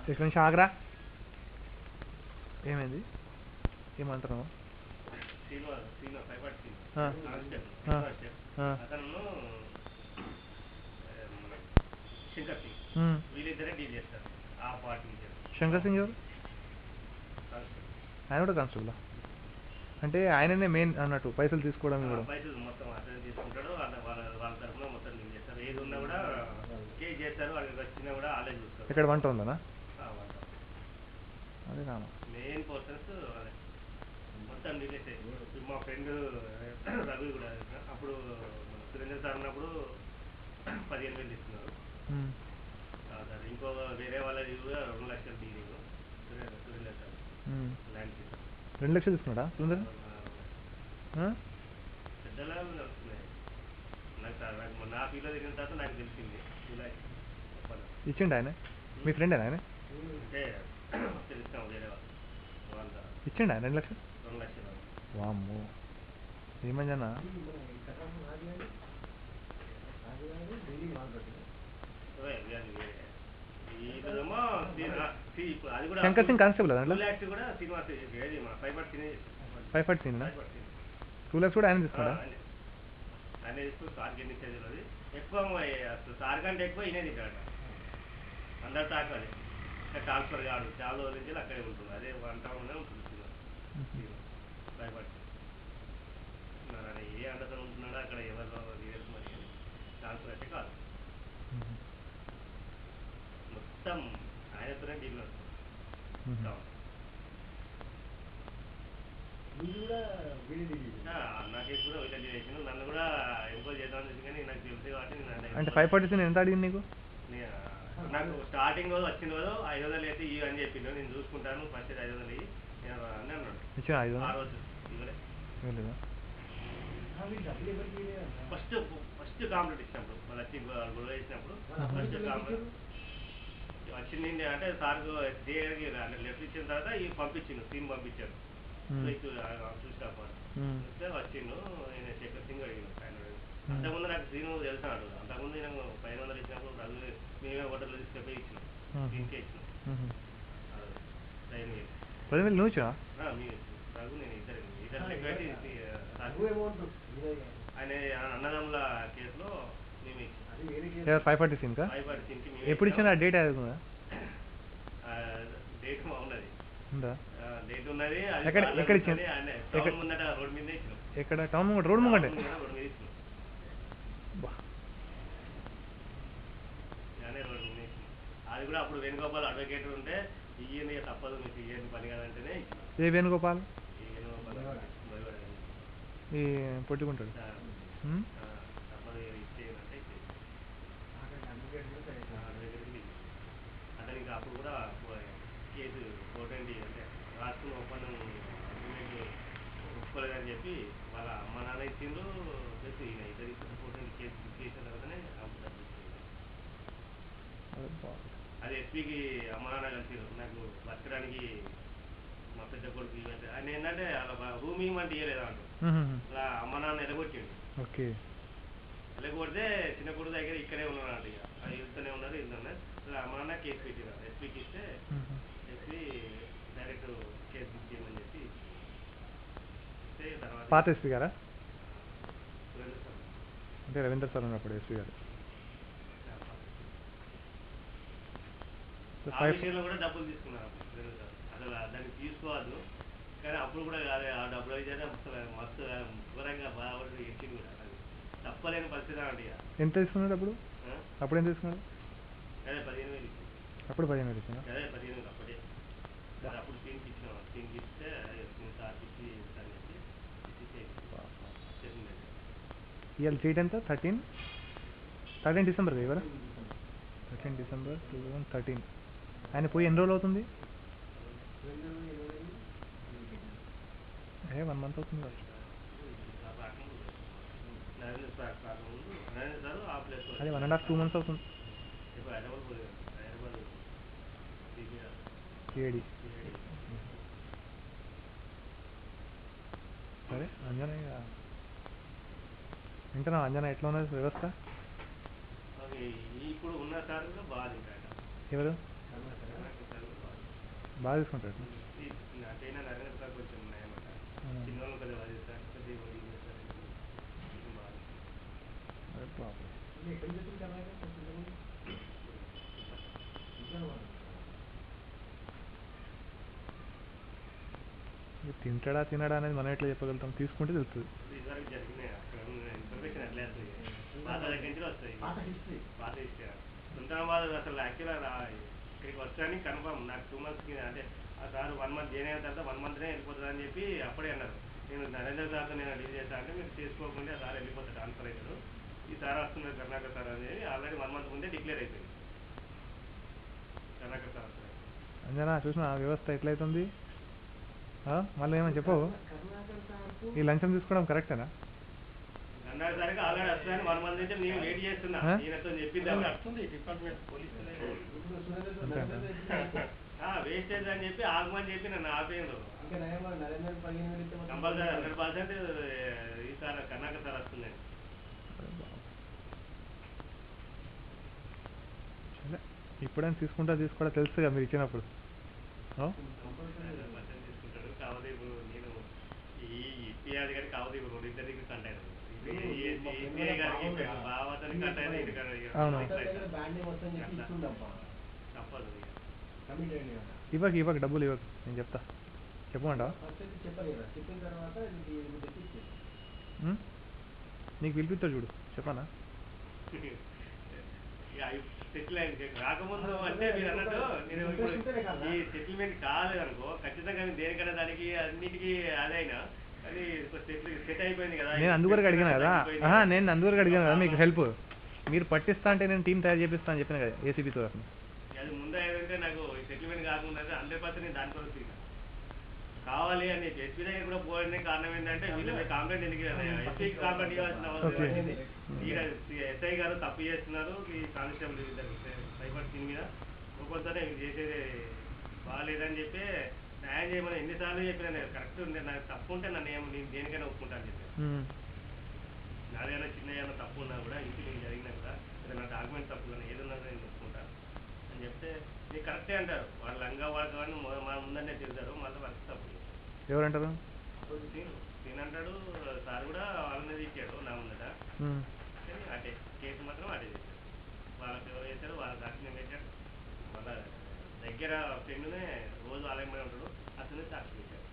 ఇక్కడ నుంచి ఆగరా. ఏమైంది, ఏమంటున్నావు? శంకర్ సింగ్ ఎవరు? ఆయన కూడా కానిస్టేబుల్ అంటే ఆయననే మెయిన్ అన్నట్టు పైసలు తీసుకోవడం కూడా. పైసలు మొత్తం అతనే తీసుకుంటాడు, వాళ్ళ తరఫున మొత్తం నేను చేస్తారు. ఏది ఉన్నా కూడా కేక్ చేస్తారు, వాళ్ళకి వచ్చినా కూడా వాళ్ళే చూస్తారు. ఇక్కడ వంట ఉందనా? అదే కాను మెయిన్ పర్సన్స్ అదే మొత్తం డీలే. మా ఫ్రెండ్ రవి కూడా అప్పుడు సురేంద్ర సార్ ఉన్నప్పుడు 15,000 తీసుకున్నారు. ఇంకో వేరే వాళ్ళది కూడా 2 లక్షలు డీలింగ్. సురేంద్ర సార్ ల్యాండ్ 2 లక్షలు తీసుకున్నాడా సురేంద్ర? పెద్ద లాభం నడుస్తున్నాయి నాకు. నా ఫీల్డ్లో దిగిన తర్వాత నాకు తెలిసింది. ఇచ్చిండు ఆయన? మీ ఫ్రెండ్ ఆయన? అంటే తెలుస్తాం వేరే వాళ్ళ ఇచ్చిండు ఆయన 2 లక్షలు? 2 లక్షలు. వామ్మో, ఏమన్నా శంకర్ సింగ్ కానిస్టేబుల్ దాంట్లో? 2 lakhs కూడా శ్రీనివాస్ 5 ఫార్టీ సీన్ 2 lakhs కూడా ఆయన తీసుకున్నాడా? ఆయన తీసుకుని సార్ గెలిచేది ఎక్కువ. సార్ కంటే ఎక్కువ ఈయనే తింటాడు. అందరు టాక్ అది ట్రాన్స్ఫర్ కాదు, చాలా రోజుల నుంచి అక్కడే ఉంటుంది. అదే 1 town ఉంటుంది. 5 ఫార్టీ మరి ఏ అండతో ఉంటున్నాడో అక్కడ ఎవరిలో లీడర్స్ మరి ట్రాన్స్ఫర్ అయితే కాదు. మొత్తం ఆయనతోనే డీల్ నడుస్తుంది. నా కేసు కూడా వీళ్ళ చేసిన నన్ను కూడా ఎంక్వైరీ చేద్దామని తెలిసి, కానీ నాకు తెలిసి కాబట్టి అంటే 5 ఫార్టీ సీన్ ఎంత అడిగింది నీకు? నాకు స్టార్టింగ్ రోజు వచ్చిన రోజు 500 అయితే ఇవి అని చెప్పిండు. నేను చూసుకుంటాను, ఫస్ట్ 500 ఇవి అని అన్నాడు. ఆ రోజు ఇవ్వలే. ఫస్ట్ కాంప్లీట్ ఇచ్చినప్పుడు వాళ్ళు వచ్చి గొడవ చేసినప్పుడు ఫస్ట్ కాంప్లీట్ వచ్చింది అంటే సార్కు ఎస్డీఏకి లెఫ్ట్ ఇచ్చిన తర్వాత ఇవి పంపించిండు, సీన్ పంపించాడు. చూస్తే వచ్చిండు. ఆయన శేఖర్ సింగ్ అడిగిండు. అంతకుముందు నాకు సీను తెలుసాడు. అంతకుముందు నేను 500 ఇచ్చినప్పుడు రఘు మేమే హోటల్లో తీసుకెళ్ళి ఇచ్చినాం. సీన్కే ఇచ్చినాం. ట్రైన్ 10,000 నువ్వు ఇచ్చా? రఘు నేను ఇద్దరు ఆయన అన్నదమ్ముల కేసులో మేము ఇచ్చాం. 5 ఫార్టీ సీన్ కా? 5 ఫార్టీ సీన్కి ఎప్పుడు ఇచ్చిన డేట్ అవుతుందా? డేట్ ఉన్నది. డేట్ ఉన్నది. ఎక్కడ ఇచ్చింది? టౌన్ ముందట రోడ్ మీద ఇచ్చినాం. ఎక్కడ? టౌన్ ముంగట? రోడ్ ముంగట? రోడ్ మీద ఇచ్చినాం. రోడ్ మీద ఇచ్చినాం. అది కూడా అప్పుడు వేణుగోపాల్ అడ్వకేట్ ఉంటే ఇయ్యని తప్పదు మీకు ఇయ్యని పని కాదంటేనే ఇచ్చినాం. ఏ వేణుగోపాల్? ఈ పొట్టుకుంటాడు. అంటే ఇంకా అప్పుడు కూడా కేసు కోర్టు అంటే రాసుకుని ఒప్పందం ఒప్పుకోలేదని చెప్పి వాళ్ళ అమ్మ నాన్న ఇచ్చిండ్రు. ప్లస్ ఈయన ఇద్దరు ఇచ్చిన కోర్టు కేసు బుక్ చేసిన తర్వాతనే అది ఎస్పీకి అమ్మ నాన్న కలిసి నాకు బతకడానికి మా పెద్ద కొడుకు ఆయన ఏంటంటే అలా రూమ్ ఇవ్వమంటే ఇవ్వలేదు అంటూ అలా అమ్మ నాన్న ఎలగొట్టిండు. ఓకే, ఎలగొడితే చిన్న కొడుకు దగ్గర ఇక్కడే ఉన్నాడు అంట. ఇక అది వెళ్తూనే ఉన్నారు వెళ్తున్నారు. అలా అమ్మ నాన్న కేసు పెట్టినారు. ఎస్పీకి ఇస్తే ఎస్పీ డైరెక్ట్ కేసు బుక్ చేయమని చెప్పి తర్వాత పాత ఎస్పీ గారా? అంటే రవీంద్ర సార్ ఉన్నప్పుడు ఎస్పీ గారు. ఆ విషయంలో కూడా డబ్బులు తీసుకున్నారు అసలు దాన్ని తీసుకోవద్దు, కానీ అప్పుడు కూడా కాదు. ఆ డబ్బులు అయితే మస్తు ఘోరంగా బాధపడి ఎక్కింది కూడా. అది తప్పలేని పరిస్థితి అంటే. ఎంత తీసుకున్నాడు అప్పుడు? అప్పుడు ఎంత తీసుకున్నాడు? అదే 15,000 ఇచ్చింది. అప్పుడు 15,000 ఇచ్చిన? అదే 15,000 అప్పుడే. అప్పుడు సీన్కి ఇచ్చినాం. సీన్కి ఇస్తే సార్కి ఇచ్చి ఇస్తాను చెప్పి ఇవాళ సీట్ ఎంత? 13 డిసెంబర్ కదా? 13 డిసెంబర్ 2013. ఆయన పోయి ఎన్ని రోజులు అవుతుంది? 1 మంత్ అవుతుంది. అదే 1.5 2 months అవుతుంది. ఏడి సరే. అంజనయ్య వింటున్నా? అంజన ఎట్లా ఉన్నది వ్యవస్థ? ఇప్పుడు ఉన్న సార్ బాగా తింటాడు. ఎవరు? బాగా తీసుకుంటాడు. నాకైనా నరేంద్ర సార్ కొంచెం ఉన్నాయన్నమాట. చిన్నవాళ్ళు కొద్దిగా బాగా చేస్తారు, కొద్దిగా ఇది చేస్తారు. ఇది బాగా తింటాడా తినడా అనేది మనం ఎట్లా చెప్పగలుగుతాం, తీసుకుంటే తెలుస్తుంది. ఇదివరకు జరిగినాయి అక్కడ ఇన్ఫర్మేషన్ ఎట్లా వస్తుంది, పాత దగ్గర నుంచి వస్తాయి, పాత హిస్టరీ. సుల్తానాబాద్ అసలు యాక్చువల్గా ఇక్కడికి వస్తాయని కన్ఫర్మ్ నాకు 2 months అంటే ఆ సార్ 1 month జాయిన్ అయిన తర్వాత 1 monthనే వెళ్ళిపోతుంది అని చెప్పి అప్పుడే అన్నారు. నేను నరేంద్ర సార్తో నేను డీల్ చేస్తాను అంటే మీరు చేసుకోకుండా సార్ వెళ్ళిపోతాడు, ట్రాన్స్ఫర్ అవుతాడు, ఈ సార్ వస్తున్నారు కర్ణాకర్ సార్ అని ఆల్రెడీ 1 month ముందే డిక్లేర్ అయిపోయింది. కర్ణాకర్ సార్ వస్తారు. అంజనా చూసిన వ్యవస్థ ఎట్లయితుంది, మళ్ళీ ఏమని చెప్పవు. ఈ లంచం తీసుకోవడం కరెక్టేనా? కర్ణాకర్ సార్కి ఆల్రెడీ వస్తుందని 1 month నుంచి నేను వెయిట్ చేస్తున్నా, ఈయనతో చెప్పింది వస్తుంది డిపార్ట్మెంట్ పోలీసులు వేస్టేజ్ అని చెప్పి ఆగమని చెప్పి నన్ను ఆపేయండు. కంపల్సరీ 100% ఈసారి కర్ణాకర్ సార్ వస్తుందండి. ఇప్పుడైనా తీసుకోవడం తెలుసుగా మీరు ఇచ్చినప్పుడు. 100% తీసుకుంటాడు. కాకపోతే ఇప్పుడు నేను ఈ ఇప్పియాది కానీ కాకపోతే ఇప్పుడు రెండింటికి కంటాను ఈపీఐ గారికి బావతని కంటాను తప్పదు. ఇవ్వక డబ్బులు ఇవ్వకు, నేను చెప్తా. చెప్పమంటావా? నీకు పిలిపిస్తాడు చూడు, చెప్పనా? సెటిల్ అయింది రాకముందు అంటే మీరు అన్నట్టు నేను ఇప్పుడు ఈ సెటిల్మెంట్ కాలేదు అనుకో, ఖచ్చితంగా దేనికైనా దానికి అన్నిటికీ అదైనా కానీ సెట్ అయిపోయింది కదా. నేను అందువరకు అడిగాను కదా, నేను అందువరకు అడిగాను కదా మీకు హెల్ప్. మీరు పట్టిస్తా అంటే నేను టీం తయారు చేపిస్తా అని చెప్పిన కదా ఏసీబీతో. అది ముందు ఏదంటే నాకు సెటిల్మెంట్ కాకుండా 100% నేను దానికోసం కావాలి అని ఎస్పీ దగ్గర కూడా పోవడానికి కారణం ఏంటంటే వీళ్ళు కాంప్లైంట్ ఎందుకు ఎస్పీకి కాంప్లైంట్ ఇవ్వాల్సిన అవసరం లేదు. ఎస్ఐ గారు తప్పు చేస్తున్నారు, ఈ కానిస్టేబుల్ ఇద్దరు సైబర్ దీని మీద ఒక్కొక్కసారి చేసేది బాగాలేదని చెప్పి న్యాయం చేయమని ఎన్నిసార్లు చెప్పినా నేను కరెక్ట్ నాకు తప్పు ఉంటే నేను దేనికైనా ఒప్పుకుంటా అని చెప్పి, నాదేమైనా చిన్న ఏమైనా తప్పు ఉన్నా కూడా ఇంటికి నేను జరిగినా కూడా ఏదైనా డాక్యుమెంట్ తప్పు కానీ ఏదన్నా నేను ఒప్పుకుంటా అని చెప్తే నీకు కరెక్టే అంటారు. వాళ్ళు లంగా వాళ్ళకి కానీ మా ముందనే తిరుగుతారు, మళ్ళీ వర్క్ తప్పు. ఎవరంటారు? తినంటాడు సార్ కూడా వాళ్ళనే తీసాడు నా ముందట, కానీ అటే కేసు మాత్రం అటే చేశాడు. వాళ్ళకి ఎవరు చేశారు, వాళ్ళ సాక్షి పెట్టాడు. వాళ్ళ దగ్గర ఫ్రెండ్నే రోజు ఆలయమని ఉంటాడు, అతనే సాక్షి పెట్టాడు.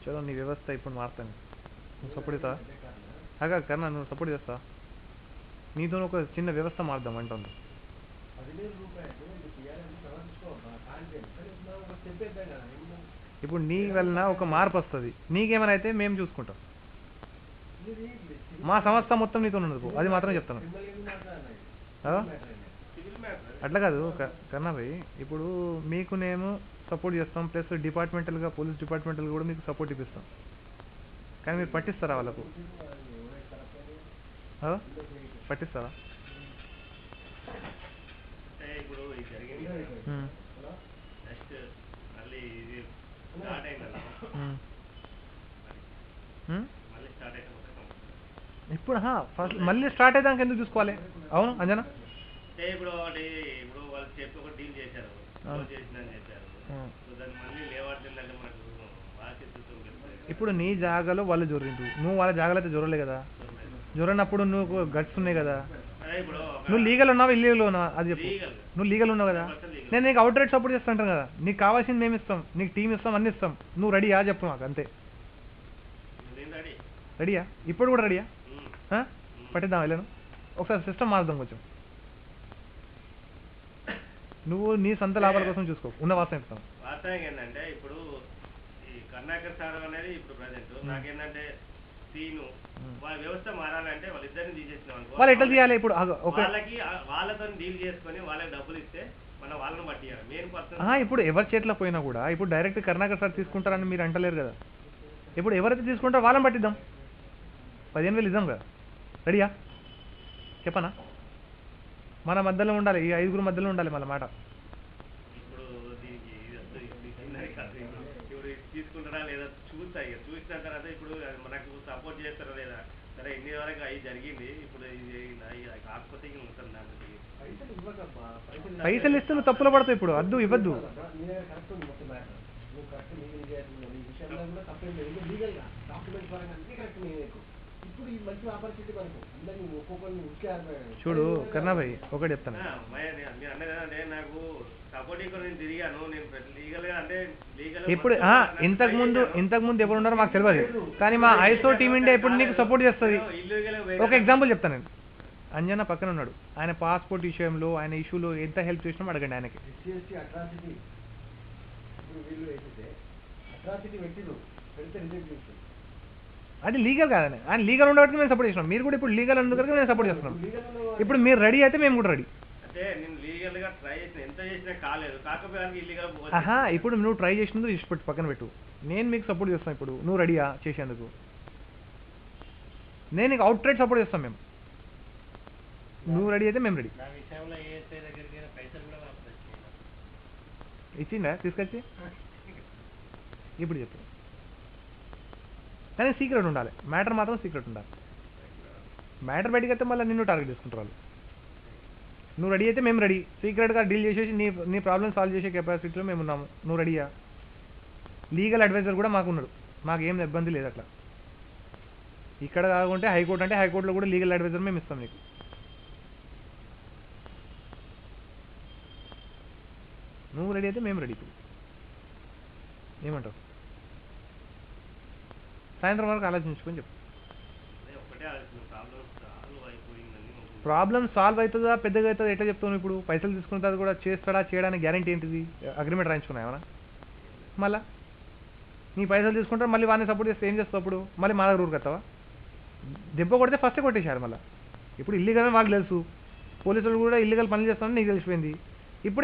చలో నీ వ్యవస్థ ఇప్పుడు మారుతాను, నువ్వు సపోర్ట్ అవుతావా? కన్నా నువ్వు సపోర్ట్ చేస్తావా? నీతో ఒక చిన్న వ్యవస్థ మారుదాం అంటుంది. ఇప్పుడు నీ వలన ఒక మార్పు వస్తుంది, నీకేమైనా అయితే మేము చూసుకుంటాం. మా సంస్థ మొత్తం నీతో ఉండదు, అది మాత్రం చెప్తాను. అట్లా కాదు కన్నా భాయ్, ఇప్పుడు మీకు నేను సపోర్ట్ చేస్తాం, ప్లస్ డిపార్ట్మెంటల్గా పోలీస్ డిపార్ట్మెంటల్ కూడా మీకు సపోర్ట్ ఇప్పిస్తాం. కానీ మీరు పట్టిస్తారా వాళ్ళకు? పట్టిస్తారా? ఇప్పుడు ఇది జరిగింది నెక్స్ట్ మళ్ళీ ఇది స్టార్ట్ అయింది, మళ్ళీ స్టార్ట్ అయితే ఇప్పుడు ఫస్ట్ మళ్ళీ స్టార్ట్ అయ్యాక ఎందుకు చూసుకోవాలి? అవును అంజనా, ఇప్పుడు ఒకటి ఇప్పుడు వాళ్ళు చెప్పి ఒక డీల్ చేశారు, చేసిందని చెప్పారు, దాన్ని మళ్ళీ లేవట్లేదంటే మనకు ఇప్పుడు నీ జాగాలో వాళ్ళు జొర్రిండు, నువ్వు వాళ్ళ జాగాలో అయితే జొరలే కదా. జొరనప్పుడు నువ్వు గట్స్ ఉన్నాయి కదా. నువ్వు లీగల్ ఉన్నావా ఇల్లీగల్ ఉన్నావా అది చెప్పు. నువ్వు లీగల్ ఉన్నావు కదా, నేను నీకు అవుట్ రైట్ సపోర్ట్ చేస్తుంటాను కదా. నీకు కావాల్సింది మేము ఇస్తాం, నీకు టీం ఇస్తాం, అన్ని ఇస్తాం. నువ్వు రెడీయా చెప్పు మాకు, అంతే. రెడీయా? ఇప్పుడు కూడా రెడీయా? పట్టిద్దాం వెళ్ళాను, ఒకసారి సిస్టమ్ మారుదాం కొంచెం. నువ్వు నీ సొంత లాభాల కోసం చూసుకో, ఉన్న వాస్తవం చెప్తాను. వాస్తవం ఏంటంటే ఇప్పుడు ఈ కర్ణాకర్ సార్ అనేది ఇప్పుడు ప్రజెంట్ నాకేంటంటే సీను వాళ్ళ వ్యవస్థ మారాలంటే వాళ్ళిద్దరిని తీసేసిన వాళ్ళు ఎట్లా తీయాలి ఇప్పుడు? వాళ్ళతో డీల్ చేసుకొని వాళ్ళకి డబ్బులు ఇస్తే మనం వాళ్ళని పట్టియాలి మెయిన్ పర్సన్. ఇప్పుడు ఎవరి చేతిలో పోయినా కూడా ఇప్పుడు డైరెక్ట్ కర్ణాకర్ సార్ తీసుకుంటారని మీరు అంటలేరు కదా. ఇప్పుడు ఎవరైతే తీసుకుంటారో వాళ్ళని పట్టిద్దాం, 15,000 ఇద్దాం కదా. రెడీయా చెప్పనా? మన మధ్యలో ఉండాలి, ఈ 5 మధ్యలో ఉండాలి మన మాట. ఇప్పుడు దీనికి ఇప్పుడు తీసుకుంటారా లేదా చూస్తా, ఇక చూసిన తర్వాత ఇప్పుడు మనకు సపోర్ట్ చేస్తారా లేదా, సరే ఇన్ని వరకు అవి జరిగింది, ఇప్పుడు ఇది కాకపోతే ఇక మొత్తం దాంట్లో పైసలు ఇస్తే నువ్వు తప్పులో పడతావు. ఇప్పుడు అద్దు ఇవ్వద్దు. కరెక్ట్ ఉంది మొత్తం మ్యాటర్. నువ్వు కరెక్ట్ లీగల్ చేయాల్సింది ఈ విషయంలో కూడా తప్పేం లేదు. లీగల్గా డాక్యుమెంట్ పరంగా అన్ని కరెక్ట్ నీకు. ఇప్పుడు ఈ మంచి ఆపర్చునిటీ మనకు అందరినీ ఒక్కొక్కరిని ఉడికే చూడు కర్ణాభాయ్ ఒకటి చెప్తాను. మీరు అన్నదంటే నాకు సపోర్టింగ్ నేను తిరిగాను. నేను లీగల్గా అంటే లీగల్ ఇప్పుడు ఇంతకు ముందు ఎవరు ఉన్నారో మాకు తెలియదు, కానీ మా ఐసో టీమిండియా ఇప్పుడు నీకు సపోర్ట్ చేస్తుంది. ఒక ఎగ్జాంపుల్ చెప్తాను నేను. అంజన పక్కన ఉన్నాడు, ఆయన పాస్పోర్ట్ విషయంలో ఆయన ఇష్యూలో ఎంత హెల్ప్ చేసినామో అడగండి ఆయనకి. అట్రాసిటీ ఇప్పుడు వీళ్ళు వేసితే అట్రాసిటీ పెట్టిరు పెడితే రిజెక్ట్ చేసి అది లీగల్ కాదని ఆయన లీగల్ ఉండబట్టి మేము సపోర్ట్ చేసినాం. మీరు కూడా ఇప్పుడు లీగల్ అందుకని మేము సపోర్ట్ చేస్తున్నాం. ఇప్పుడు మీరు రెడీ అయితే మేము కూడా రెడీ. అంటే నేను లీగల్ గా ట్రై చేసిన ఎంత చేసినా కాలేదు, కాకపోతే ఇల్లీగల్. ఇప్పుడు నువ్వు ట్రై చేసినందుకు ఇష్టపెట్టు పక్కన పెట్టు. నేను మీకు సపోర్ట్ చేస్తాను. ఇప్పుడు నువ్వు రెడీయా చేసేందుకు? నేను నీకు అవుట్ రైట్ సపోర్ట్ చేస్తాం మేము. నువ్వు రెడీ అయితే మేము రెడీ. ఇచ్చిందా తీసుకొచ్చి? ఇప్పుడు చెప్పు. కానీ సీక్రెట్ ఉండాలి, మ్యాటర్ మాత్రం సీక్రెట్ ఉండాలి. మ్యాటర్ బయటకు అయితే మళ్ళీ నిన్ను టార్గెట్ చేసుకుంటారు వాళ్ళు. నువ్వు రెడీ అయితే మేము రెడీ. సీక్రెట్గా డీల్ చేసేసి నీ ప్రాబ్లమ్ సాల్వ్ చేసే కెపాసిటీలో మేము ఉన్నాము. నువ్వు రెడీయా? లీగల్ అడ్వైజర్ కూడా మాకు ఉన్నాడు, మాకేం ఇబ్బంది లేదు అట్లా. ఇక్కడ కాకుంటే హైకోర్టు అంటే హైకోర్టులో కూడా లీగల్ అడ్వైజర్ మేము ఇస్తాం నీకు. నువ్వు రెడీ అయితే మేము రెడీ. ఇప్పుడు ఏమంటావు? సాయంత్రం వరకు ఆలోచించుకొని చెప్పు. ప్రాబ్లం సాల్వ్ అవుతుందా పెద్దగా అవుతుందా ఎట్లా చెప్తావు? ఇప్పుడు పైసలు తీసుకున్న తర్వాత కూడా చేస్తాడా చేయడానికి గ్యారంటీ ఏంటిది? అగ్రిమెంట్ రాయించుకున్నా ఏమన్నా? మళ్ళా నీ పైసలు తీసుకుంటారు, మళ్ళీ వాడిని సపోర్ట్ చేస్తే ఏం చేస్తావు? అప్పుడు మళ్ళీ మా దగ్గర ఊరుకొస్తావా? దెబ్బ కొడితే ఫస్టే కొట్టేశారు. మళ్ళీ ఇప్పుడు ఇల్లీగల్ మాకు తెలుసు, పోలీసులు కూడా ఇల్లీగల్ పనులు చేస్తామని నీకు తెలిసిపోయింది.